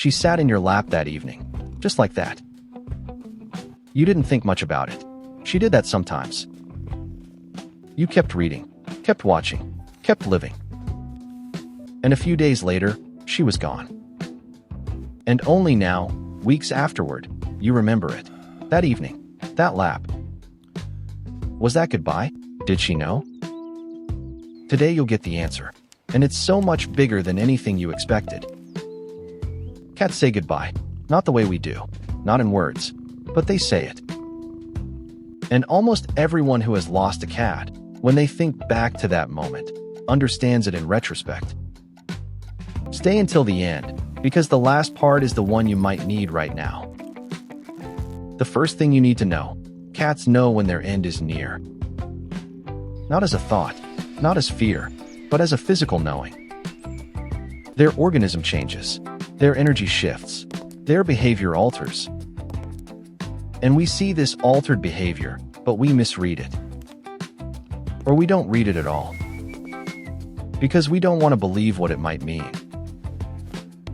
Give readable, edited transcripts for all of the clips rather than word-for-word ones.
She sat in your lap that evening, just like that. You didn't think much about it. She did that sometimes. You kept reading, kept watching, kept living. And a few days later, she was gone. And only now, weeks afterward, you remember it. That evening, that lap. Was that goodbye? Did she know? Today you'll get the answer, and it's so much bigger than anything you expected. Cats say goodbye, not the way we do, not in words, but they say it. And almost everyone who has lost a cat, when they think back to that moment, understands it in retrospect. Stay until the end, because the last part is the one you might need right now. The first thing you need to know, cats know when their end is near. Not as a thought, not as fear, but as a physical knowing. Their organism changes, their energy shifts, their behavior alters. And we see this altered behavior, but we misread it. Or we don't read it at all. Because we don't want to believe what it might mean.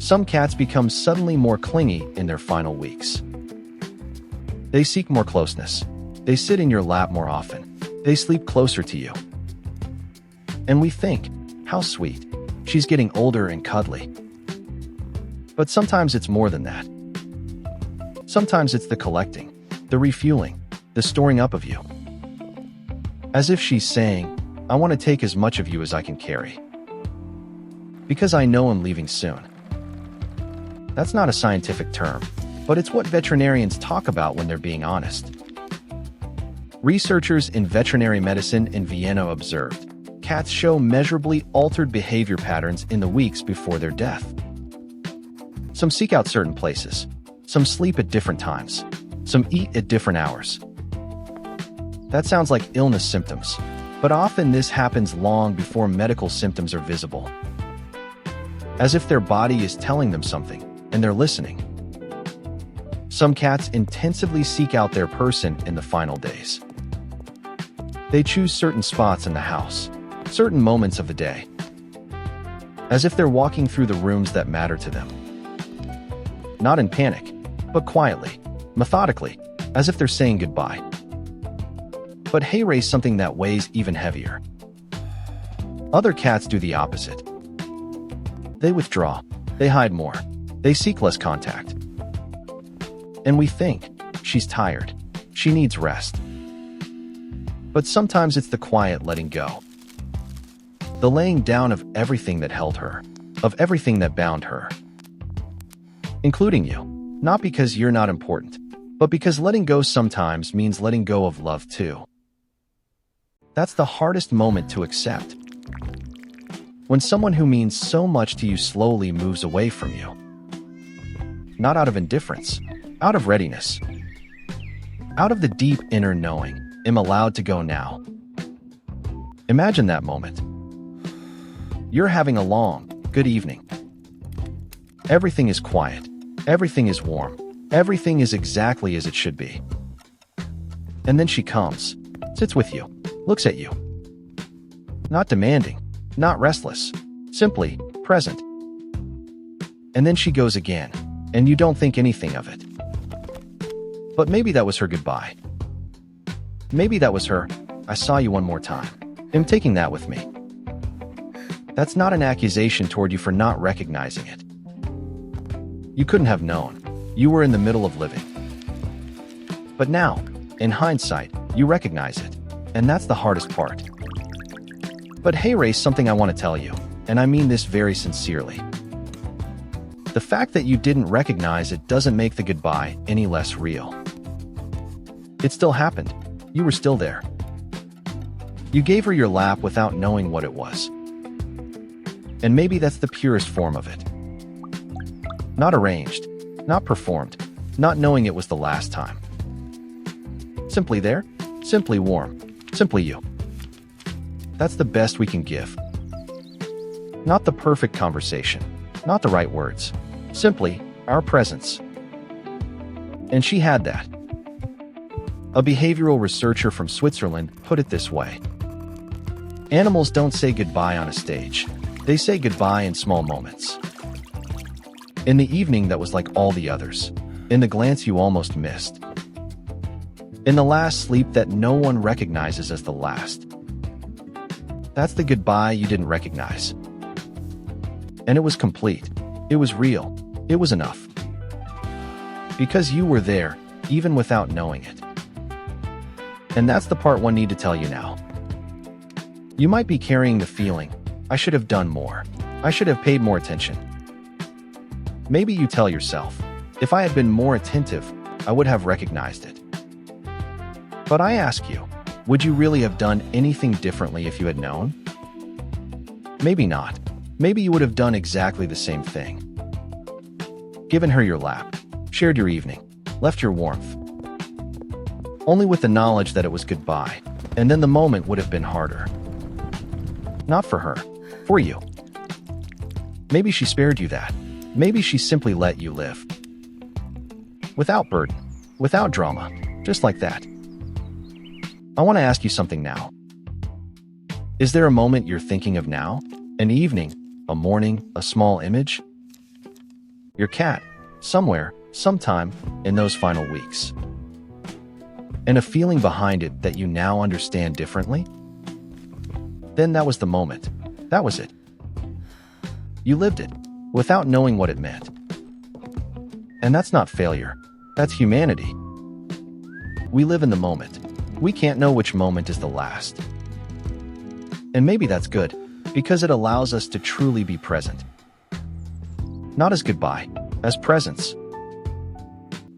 Some cats become suddenly more clingy in their final weeks. They seek more closeness. They sit in your lap more often. They sleep closer to you. And we think, how sweet. She's getting older and cuddly. But sometimes it's more than that. Sometimes it's the collecting, the refueling, the storing up of you. As if she's saying, I want to take as much of you as I can carry. Because I know I'm leaving soon. That's not a scientific term, but it's what veterinarians talk about when they're being honest. Researchers in veterinary medicine in Vienna observed, cats show measurably altered behavior patterns in the weeks before their death. Some seek out certain places. Some sleep at different times. Some eat at different hours. That sounds like illness symptoms, but often this happens long before medical symptoms are visible. As if their body is telling them something, and they're listening. Some cats intensively seek out their person in the final days. They choose certain spots in the house, certain moments of the day, as if they're walking through the rooms that matter to them. Not in panic, but quietly, methodically, as if they're saying goodbye. But hay raise something that weighs even heavier. Other cats do the opposite. They withdraw, they hide more, they seek less contact. And we think, she's tired, she needs rest. But sometimes it's the quiet letting go. The laying down of everything that held her, of everything that bound her. Including you, not because you're not important, but because letting go sometimes means letting go of love too. That's the hardest moment to accept. When someone who means so much to you slowly moves away from you. Not out of indifference, out of readiness. Out of the deep inner knowing, I'm allowed to go now. Imagine that moment. You're having a long, good evening. Everything is quiet. Everything is warm. Everything is exactly as it should be. And then she comes, sits with you, looks at you. Not demanding, not restless, simply present. And then she goes again, and you don't think anything of it. But maybe that was her goodbye. Maybe that was her, I saw you one more time. I'm taking that with me. That's not an accusation toward you for not recognizing it. You couldn't have known. You were in the middle of living. But now, in hindsight, you recognize it, and that's the hardest part. But hey Ray, something I want to tell you, and I mean this very sincerely. The fact that you didn't recognize it doesn't make the goodbye any less real. It still happened. You were still there. You gave her your lap without knowing what it was. And maybe that's the purest form of it. Not arranged, not performed, not knowing it was the last time. Simply there, simply warm, simply you. That's the best we can give. Not the perfect conversation, not the right words, simply our presence. And she had that. A behavioral researcher from Switzerland put it this way. Animals don't say goodbye on a stage. They say goodbye in small moments. In the evening that was like all the others. In the glance you almost missed. In the last sleep that no one recognizes as the last. That's the goodbye you didn't recognize. And it was complete. It was real. It was enough. Because you were there, even without knowing it. And that's the part one need to tell you now. You might be carrying the feeling, I should have done more. I should have paid more attention. Maybe you tell yourself, if I had been more attentive, I would have recognized it. But I ask you, would you really have done anything differently if you had known? Maybe not. Maybe you would have done exactly the same thing. Given her your lap, shared your evening, left your warmth. Only with the knowledge that it was goodbye, and then the moment would have been harder. Not for her, for you. Maybe she spared you that. Maybe she simply let you live. Without burden, without drama, just like that. I want to ask you something now. Is there a moment you're thinking of now? An evening, a morning, a small image? Your cat, somewhere, sometime, in those final weeks. And a feeling behind it that you now understand differently? Then that was the moment. That was it. You lived it, without knowing what it meant. And that's not failure. That's humanity. We live in the moment. We can't know which moment is the last. And maybe that's good, because it allows us to truly be present. Not as goodbye, as presence.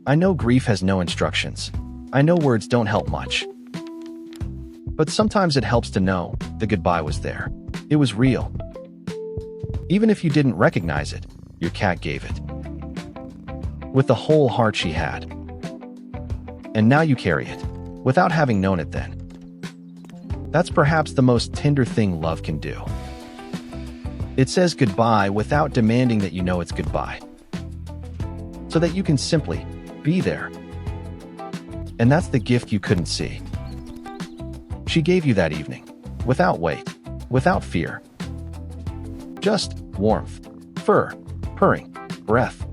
I know grief has no instructions. I know words don't help much. But sometimes it helps to know the goodbye was there. It was real. Even if you didn't recognize it, your cat gave it. With the whole heart she had. And now you carry it, without having known it then. That's perhaps the most tender thing love can do. It says goodbye without demanding that you know it's goodbye. So that you can simply be there. And that's the gift you couldn't see. She gave you that evening, without weight, without fear. Just warmth, fur, purring, breath.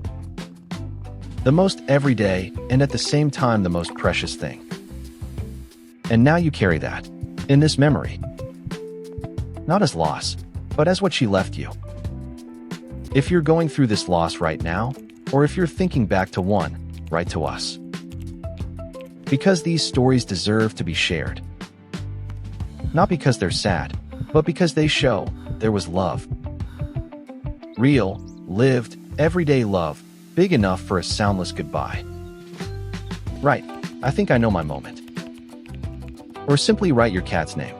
The most everyday and at the same time the most precious thing. And now you carry that, in this memory. Not as loss, but as what she left you. If you're going through this loss right now, or if you're thinking back to one, write to us. Because these stories deserve to be shared. Not because they're sad, but because they show there was love. Real, lived, everyday love, big enough for a soundless goodbye. Right, I think I know my moment. Or simply write your cat's name.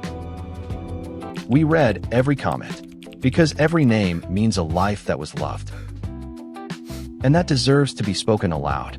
We read every comment, because every name means a life that was loved. And that deserves to be spoken aloud.